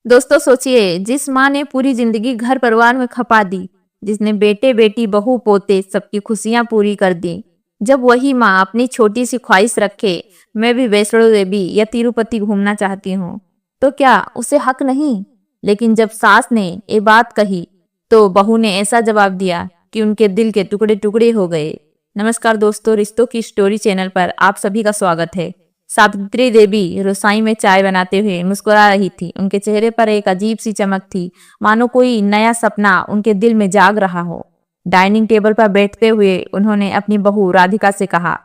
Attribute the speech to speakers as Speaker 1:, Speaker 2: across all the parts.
Speaker 1: दोस्तों सोचिए, जिस माँ ने पूरी जिंदगी घर परिवार में खपा दी, जिसने बेटे बेटी बहू पोते सबकी खुशियां पूरी कर दी, जब वही माँ अपनी छोटी सी ख्वाहिश रखे, मैं भी वैष्णो देवी या तिरुपति घूमना चाहती हूँ, तो क्या उसे हक नहीं? लेकिन जब सास ने ये बात कही तो बहू ने ऐसा जवाब दिया कि उनके दिल के टुकड़े टुकड़े हो गए। नमस्कार दोस्तों, रिश्तों की स्टोरी चैनल पर आप सभी का स्वागत है। सावित्री देवी रसोई में चाय बनाते हुए मुस्कुरा रही थी। उनके चेहरे पर एक अजीब सी चमक थी, मानो कोई नया सपना उनके दिल में जाग रहा हो। डाइनिंग टेबल पर बैठते हुए उन्होंने अपनी बहू राधिका से कहा,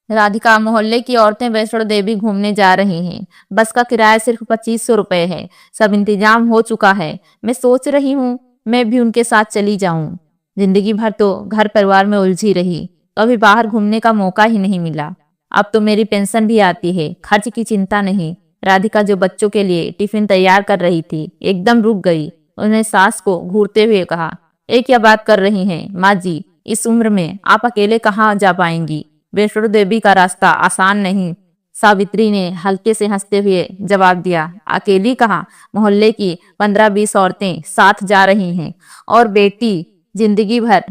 Speaker 1: राधिका, मोहल्ले की औरतें वैष्णो देवी घूमने जा रही हैं। बस का किराया सिर्फ 2500 रुपए है। सब इंतजाम हो चुका है। मैं सोच रही हूँ मैं भी उनके साथ चली जाऊं। जिंदगी भर तो घर परिवार में उलझी रही, कभी बाहर घूमने का मौका ही नहीं मिला। अब तो मेरी पेंशन भी आती है, खर्च की चिंता नहीं। राधिका, जो बच्चों के लिए टिफिन तैयार कर रही थी, एकदम रुक गई। उन्हें सास को घूरते हुए कहा, ये क्या बात कर रही हैं माँ जी? इस उम्र में आप अकेले कहाँ जा पाएंगी? वैष्णो देवी का रास्ता आसान नहीं। सावित्री ने हल्के से हंसते हुए जवाब दिया, अकेली कहाँ, मोहल्ले की 15-20 औरतें साथ जा रही हैं। और बेटी, जिंदगी भर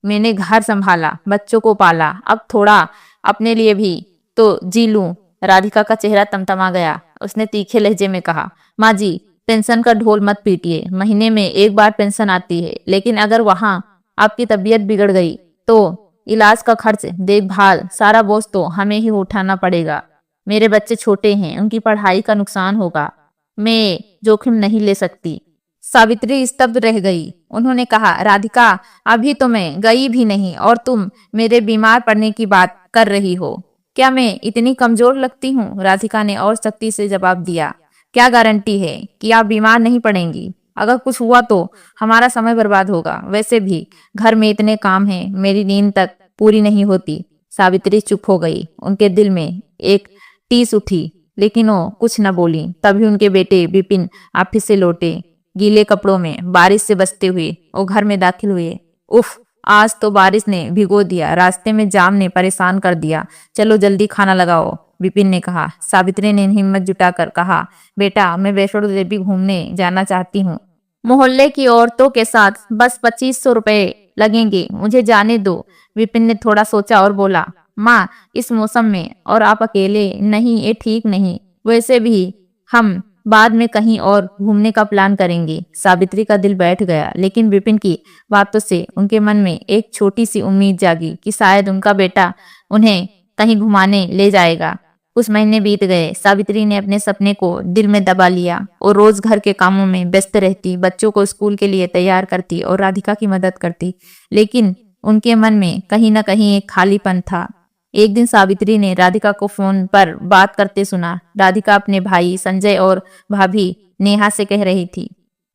Speaker 1: मैंने घर संभाला, बच्चों को पाला, अब थोड़ा अपने लिए भी तो जी लूं। राधिका का चेहरा तमतमा गया। उसने तीखे लहजे में कहा, माँ जी, पेंशन का ढोल मत पीटिए। महीने में एक बार पेंशन आती है, लेकिन अगर वहां आपकी तबीयत बिगड़ गई तो इलाज का खर्च, देखभाल, सारा बोझ तो हमें ही उठाना पड़ेगा। मेरे बच्चे छोटे हैं, उनकी पढ़ाई का नुकसान होगा। मैं जोखिम नहीं ले सकती। सावित्री स्तब्ध रह गई। उन्होंने कहा, राधिका, अभी तो मैं गई भी नहीं और तुम मेरे बीमार पड़ने की बात कर रही हो। क्या मैं इतनी कमजोर लगती हूँ? राधिका ने और सख्ती से जवाब दिया, क्या गारंटी है कि आप बीमार नहीं पड़ेंगी? अगर कुछ हुआ तो हमारा समय बर्बाद होगा। वैसे भी घर में इतने काम हैं, मेरी नींद तक पूरी नहीं होती। सावित्री चुप हो गई। उनके दिल में एक टीस उठी, लेकिन वो कुछ न बोली। तभी उनके बेटे विपिन ऑफिस से लौटे, गीले कपड़ों में, बारिश से बचते हुए वो घर में दाखिल हुए। उफ, आज तो बारिश ने भिगो दिया, रास्ते में जाम ने परेशान कर दिया। चलो जल्दी खाना लगाओ, विपिन ने कहा। सावित्री ने हिम्मत जुटाकर कहा, बेटा, मैं वैष्णो देवी घूमने जाना चाहती हूँ। मोहल्ले की औरतों के साथ बस 2500 रुपए लगेंगे, मुझे जाने दो। विपिन ने थोड़ा सोचा और बोला, माँ, इस मौसम में और आप अकेले, नहीं, ये ठीक नहीं। वैसे भी हम बाद में कहीं और घूमने का प्लान करेंगे। सावित्री का दिल बैठ गया, लेकिन विपिन की बातों से उनके मन में एक छोटी सी उम्मीद जागी कि शायद उनका बेटा उन्हें कहीं घुमाने ले जाएगा। कुछ महीने बीत गए। सावित्री ने अपने सपने को दिल में दबा लिया और रोज घर के कामों में व्यस्त रहती, बच्चों को स्कूल के लिए तैयार करती और राधिका की मदद करती। लेकिन उनके मन में कहीं ना कहीं एक खालीपन था। एक दिन सावित्री ने राधिका को फोन पर बात करते सुना। राधिका अपने भाई संजय और भाभी नेहा से कह रही थी,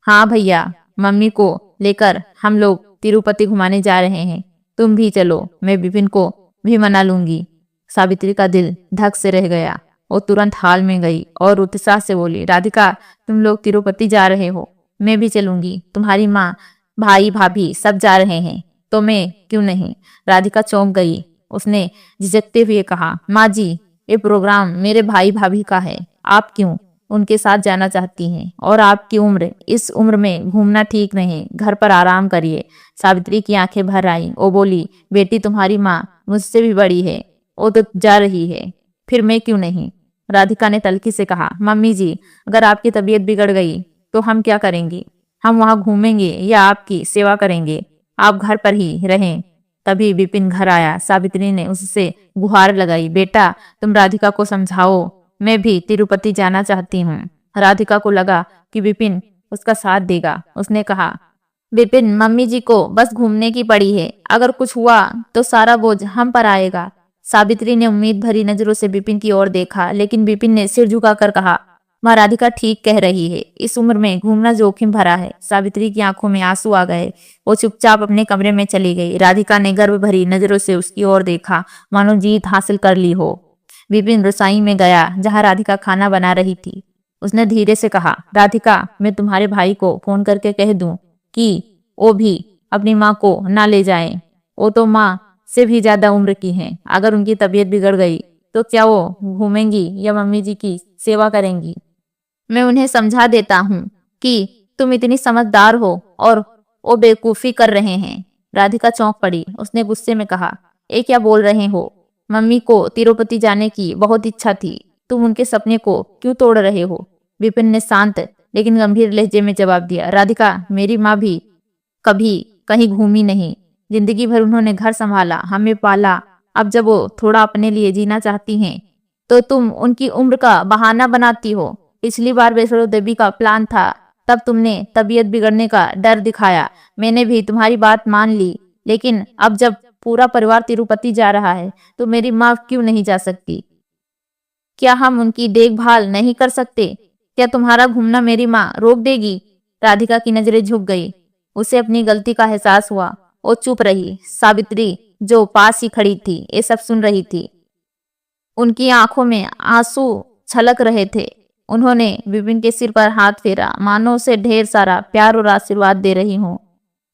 Speaker 1: हाँ भैया, मम्मी को लेकर हम लोग तिरुपति घुमाने जा रहे हैं, तुम भी चलो, मैं विपिन को भी मना लूंगी। सावित्री का दिल धक से रह गया। वो तुरंत हाल में गई और उत्साह से बोली, राधिका, तुम लोग तिरुपति जा रहे हो, मैं भी चलूंगी। तुम्हारी माँ, भाई, भाभी सब जा रहे हैं तो मैं क्यों नहीं? राधिका चौंक गई। उसने झिझकते हुए कहा, माँ जी, ये प्रोग्राम मेरे भाई भाभी का है, आप क्यों उनके साथ जाना चाहती हैं? और आपकी उम्र, इस उम्र में घूमना ठीक नहीं, घर पर आराम करिए। सावित्री की आंखें भर आई। वो बोली, बेटी, तुम्हारी माँ मुझसे भी बड़ी है, वो तो जा रही है, फिर मैं क्यों नहीं? राधिका ने तल्खी से कहा, मम्मी जी, अगर आपकी तबीयत बिगड़ गई तो हम क्या करेंगे? हम वहां घूमेंगे या आपकी सेवा करेंगे? आप घर पर ही रहें। तभी विपिन घर आया। सावित्री ने उससे गुहार लगाई, बेटा, तुम राधिका को समझाओ, मैं भी तिरुपति जाना चाहती हूँ। राधिका को लगा कि विपिन उसका साथ देगा। उसने कहा, विपिन, मम्मी जी को बस घूमने की पड़ी है, अगर कुछ हुआ तो सारा बोझ हम पर आएगा। सावित्री ने उम्मीद भरी नजरों से विपिन की ओर देखा, लेकिन विपिन ने सिर झुकाकर कहा, माँ, राधिका ठीक कह रही है, इस उम्र में घूमना जोखिम भरा है। सावित्री की आंखों में आंसू आ गए। वो चुपचाप अपने कमरे में चली गई। राधिका ने गर्व भरी नजरों से उसकी ओर देखा, मानो जीत हासिल कर ली हो। विपिन रसोई में गया, जहाँ राधिका खाना बना रही थी। उसने धीरे से कहा, राधिका, मैं तुम्हारे भाई को फोन करके कह दूं कि वो भी अपनी माँ को ना ले जाएं। वो तो माँ से भी ज्यादा उम्र की हैं। अगर उनकी तबीयत बिगड़ गई तो क्या वो घूमेंगी या मम्मी जी की सेवा करेंगी? मैं उन्हें समझा देता हूँ। कि तुम इतनी समझदार हो और वो बेवकूफी कर रहे हैं। राधिका चौंक पड़ी। उसने गुस्से में कहा, ये क्या बोल रहे हो? मम्मी को तिरुपति जाने की बहुत इच्छा थी, तुम उनके सपने को क्यों तोड़ रहे हो? विपिन ने शांत लेकिन गंभीर लहजे में जवाब दिया, राधिका, मेरी माँ भी कभी कहीं घूमी नहीं। जिंदगी भर उन्होंने घर संभाला, हमें पाला। अब जब वो थोड़ा अपने लिए जीना चाहती हैं तो तुम उनकी उम्र का बहाना बनाती हो। पिछली बार वैष्णो देवी का प्लान था, तब तुमने तबीयत बिगड़ने का डर दिखाया। मैंने भी तुम्हारी बात मान ली, लेकिन अब जब पूरा परिवार तिरुपति जा रहा है तो मेरी माँ क्यों नहीं जा सकती? क्या हम उनकी देखभाल नहीं कर सकते? क्या तुम्हारा घूमना मेरी माँ रोक देगी? राधिका की नजरें झुक गई। उसे अपनी गलती का एहसास हुआ। वो चुप रही। सावित्री जो पास ही खड़ी थी ये सब सुन रही थी। उनकी आंखों में आंसू छलक रहे थे। उन्होंने विपिन के सिर पर हाथ फेरा, मानो उसे ढेर सारा प्यार और आशीर्वाद दे रही हूँ।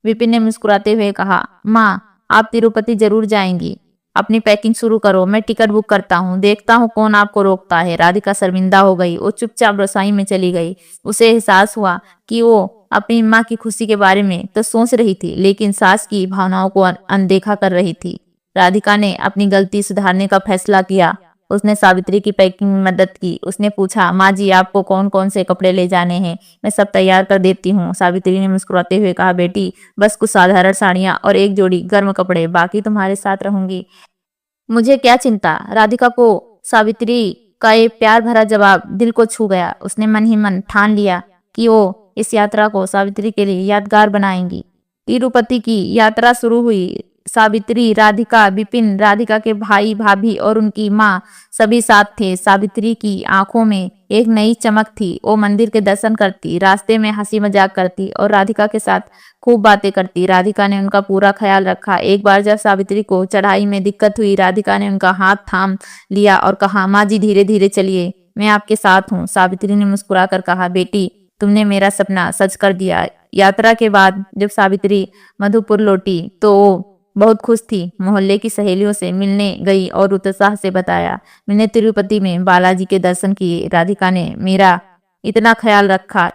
Speaker 1: विपिन ने मुस्कुराते हुए कहा, माँ, आप तिरुपति जरूर जाएंगी। अपनी पैकिंग शुरू करो, मैं टिकट बुक करता हूँ, देखता हूँ कौन आपको रोकता है। राधिका शर्मिंदा हो गई। वो चुपचाप रसोई में चली गई। उसे एहसास हुआ कि वो अपनी माँ की खुशी के बारे में तो सोच रही थी, लेकिन सास की भावनाओं को अनदेखा कर रही थी। राधिका ने अपनी गलती सुधारने का फैसला किया। उसने सावित्री की पैकिंग में मदद की। उसने पूछा, माँ जी, आपको कौन कौन से कपड़े ले जाने हैं? मैं सब तैयार कर देती हूँ। सावित्री ने मुस्कुराते हुए कहा, बेटी, बस कुछ साधारण साड़ियाँ और एक जोड़ी गर्म कपड़े, बाकी तुम्हारे साथ रहूंगी। मुझे क्या चिंता? राधिका को सावित्री का ये प्यार भरा जवाब दिल को छू गया। उसने मन ही मन ठान लिया कि वो इस यात्रा को सावित्री के लिए यादगार बनाएंगी। तिरुपति की यात्रा शुरू हुई। सावित्री, राधिका, विपिन, राधिका के भाई भाभी और उनकी माँ सभी साथ थे। सावित्री की आंखों में एक नई चमक थी। वो मंदिर के दर्शन करती, रास्ते में हंसी मजाक करती और राधिका के साथ खूब बातें करती। राधिका ने उनका पूरा ख्याल रखा। एक बार जब सावित्री को चढ़ाई में दिक्कत हुई, राधिका ने उनका हाथ थाम लिया और कहा, माँ जी, धीरे धीरे चलिए, मैं आपके साथ हूँ। सावित्री ने मुस्कुराकर कहा, बेटी, तुमने मेरा सपना सच कर दिया। यात्रा के बाद जब सावित्री मधुपुर लौटी तो वो बहुत खुश थी। मोहल्ले की सहेलियों से मिलने गई और उत्साह से बताया, मैंने तिरुपति में बालाजी के दर्शन किए। राधिका ने मेरा इतना ख्याल रखा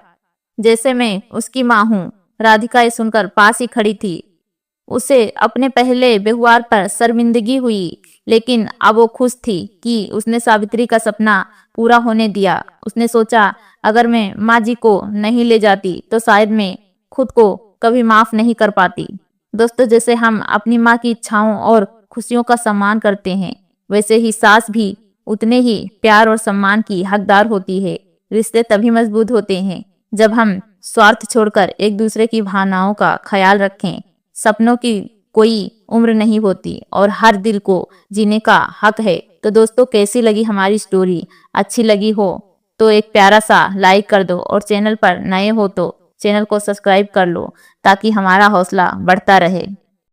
Speaker 1: जैसे मैं उसकी माँ हूँ। राधिका ये सुनकर पास ही खड़ी थी। उसे अपने पहले व्यवहार पर शर्मिंदगी हुई, लेकिन अब वो खुश थी कि उसने सावित्री का सपना पूरा होने दिया। उसने सोचा, अगर मैं माँ जी को नहीं ले जाती तो शायद मैं खुद को कभी माफ नहीं कर पाती। दोस्तों, जैसे हम अपनी माँ की इच्छाओं और खुशियों का सम्मान करते हैं, वैसे ही सास भी उतने ही प्यार और सम्मान की हकदार होती है। रिश्ते तभी मजबूत होते हैं जब हम स्वार्थ छोड़कर एक दूसरे की भावनाओं का ख्याल रखें। सपनों की कोई उम्र नहीं होती और हर दिल को जीने का हक है। तो दोस्तों, कैसी लगी हमारी स्टोरी? अच्छी लगी हो तो एक प्यारा सा लाइक कर दो और चैनल पर नए हो तो चैनल को सब्सक्राइब कर लो ताकि हमारा हौसला बढ़ता रहे।